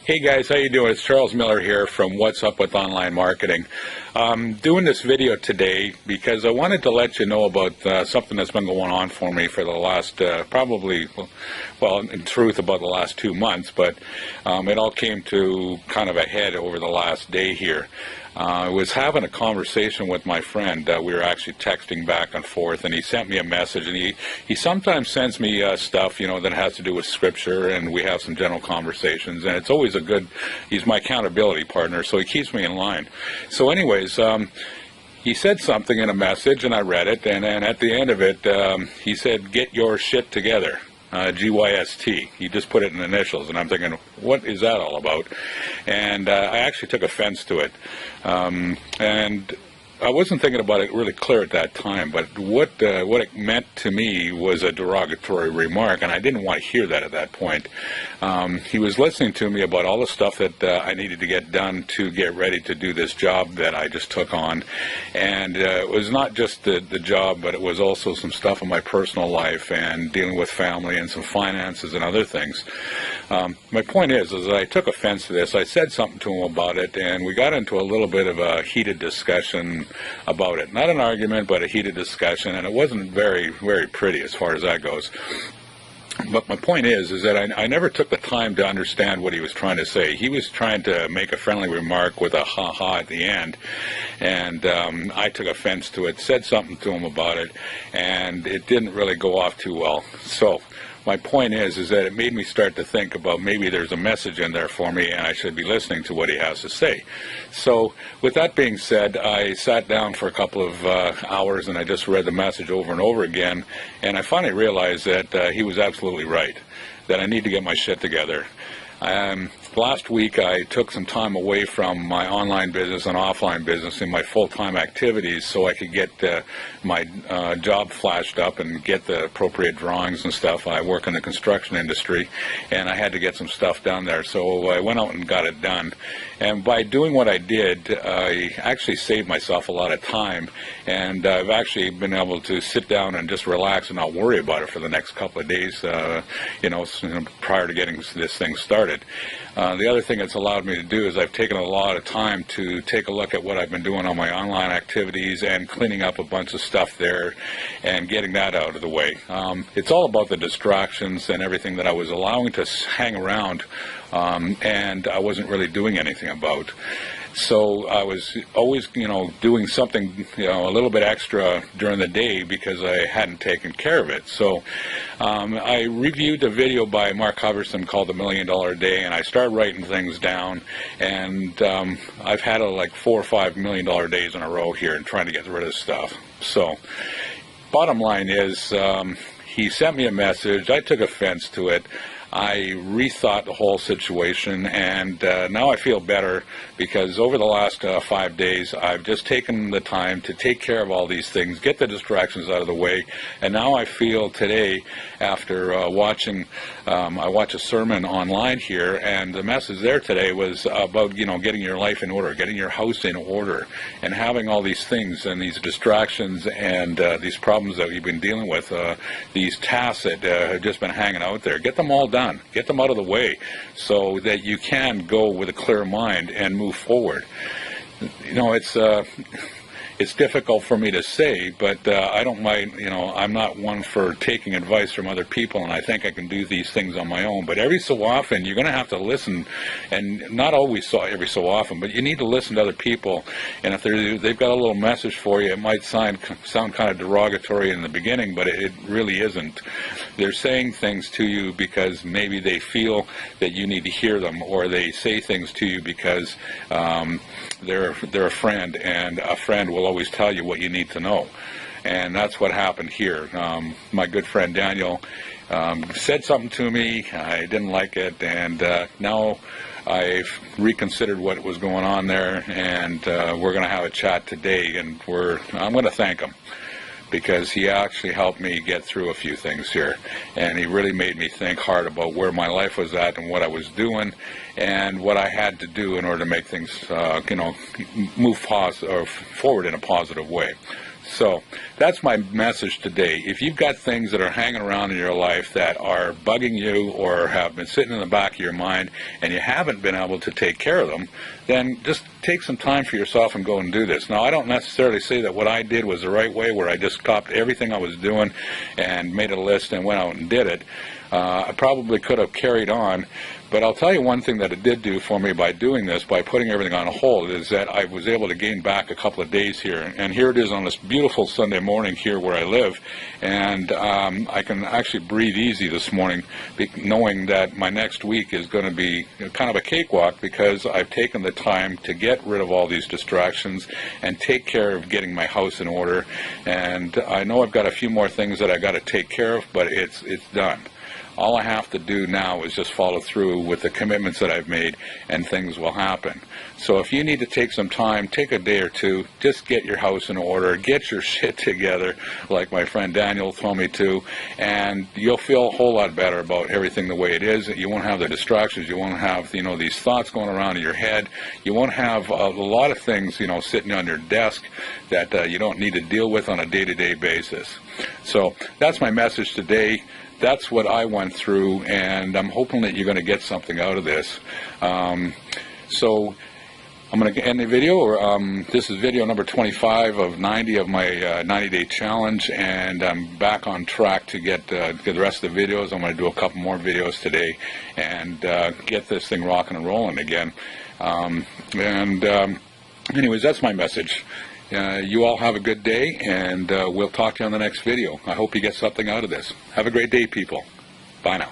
Hey guys, how you doing? It's Charles Miller here from What's Up with Online Marketing. Doing this video today because I wanted to let you know about something that's been going on for me for the last in truth about the last 2 months, but it all came to kind of a head over the last day here. I was having a conversation with my friend. We were actually texting back and forth, and he sent me a message, and he sometimes sends me stuff, that has to do with scripture, and we have some general conversations, and it's always he's my accountability partner, so he keeps me in line. So anyways, he said something in a message, and I read it, and then at the end of it, he said, "Get your shit together." G.Y.S.T. He just put it in initials, and I'm thinking, what is that all about? And I actually took offense to it. And I wasn't thinking about it really clear at that time, but what it meant to me was a derogatory remark, and I didn't want to hear that at that point. He was listening to me about all the stuff that I needed to get done to get ready to do this job that I just took on, and it was not just the job, but it was also some stuff in my personal life and dealing with family and some finances and other things. My point is I took offense to this. I said something to him about it, and we got into a little bit of a heated discussion about it. Not an argument, but a heated discussion, and it wasn't very, very pretty as far as that goes. But my point is that I never took the time to understand what he was trying to say. He was trying to make a friendly remark with a ha-ha at the end, and I took offense to it, said something to him about it, and it didn't really go off too well. So my point is that it made me start to think about maybe there's a message in there for me, and I should be listening to what he has to say. So with that being said, I sat down for a couple of hours, and I just read the message over and over again, and I finally realized that he was absolutely right, that I need to get my shit together. Last week I took some time away from my online business and offline business and my full-time activities so I could get my job flashed up and get the appropriate drawings and stuff. I work in the construction industry, and I had to get some stuff done there, so I went out and got it done. And by doing what I did, I actually saved myself a lot of time, and I've actually been able to sit down and just relax and not worry about it for the next couple of days, prior to getting this thing started. The other thing it's allowed me to do is I've taken a lot of time to take a look at what I've been doing on my online activities and cleaning up a bunch of stuff there and getting that out of the way. It's all about the distractions and everything that I was allowing to hang around, and I wasn't really doing anything about. So I was always, doing something, a little bit extra during the day because I hadn't taken care of it. So I reviewed a video by Mark Hoverson called The $1 Million Day, and I started writing things down, and I've had like 4 or 5 $1 million days in a row here and trying to get rid of stuff. So bottom line is he sent me a message. I took offense to it. I rethought the whole situation, and now I feel better because over the last 5 days I've just taken the time to take care of all these things, get the distractions out of the way, and now I feel today after I watched a sermon online here, and the message there today was about getting your life in order, getting your house in order, and having all these things and these distractions and these problems that we've been dealing with, these tasks that have just been hanging out there, get them all done. Get them out of the way so that you can go with a clear mind and move forward. It's difficult for me to say, but I don't mind, I'm not one for taking advice from other people, and I think I can do these things on my own. But every so often, you're going to have to listen, and not always every so often, but you need to listen to other people. And if they've got a little message for you, it might sound kind of derogatory in the beginning, but it really isn't. They're saying things to you because maybe they feel that you need to hear them, or they say things to you because they're a friend, and a friend will always tell you what you need to know. And that's what happened here. My good friend Daniel said something to me. I didn't like it, and now I've reconsidered what was going on there, and we're going to have a chat today, and I'm going to thank him, because he actually helped me get through a few things here, and he really made me think hard about where my life was at and what I was doing and what I had to do in order to make things move forward in a positive way. So that's my message today. If you've got things that are hanging around in your life that are bugging you or have been sitting in the back of your mind and you haven't been able to take care of them, then just take some time for yourself and go and do this. Now, I don't necessarily say that what I did was the right way, where I just stopped everything I was doing and made a list and went out and did it. I probably could have carried on, but I'll tell you one thing that it did do for me by doing this, by putting everything on hold, is that I was able to gain back a couple of days here. And here it is on this beautiful Sunday morning here where I live, and I can actually breathe easy this morning, knowing that my next week is going to be kind of a cakewalk, because I've taken the time to get rid of all these distractions and take care of getting my house in order. And I know I've got a few more things that I got to take care of, but it's done. All I have to do now is just follow through with the commitments that I've made, and things will happen. So if you need to take some time, take a day or two, just get your house in order, get your shit together, like my friend Daniel told me to, and you'll feel a whole lot better about everything the way it is. You won't have the distractions. You won't have, these thoughts going around in your head. You won't have a lot of things, sitting on your desk that you don't need to deal with on a day-to-day basis. So that's my message today. That's what I went through, and I'm hoping that you're going to get something out of this. So I'm going to end the video, or this is video number 25 of 90 of my 90-day challenge, and I'm back on track to get the rest of the videos. I'm going to do a couple more videos today and get this thing rocking and rolling again. Anyways, that's my message. You all have a good day, and we'll talk to you on the next video. I hope you get something out of this. Have a great day, people. Bye now.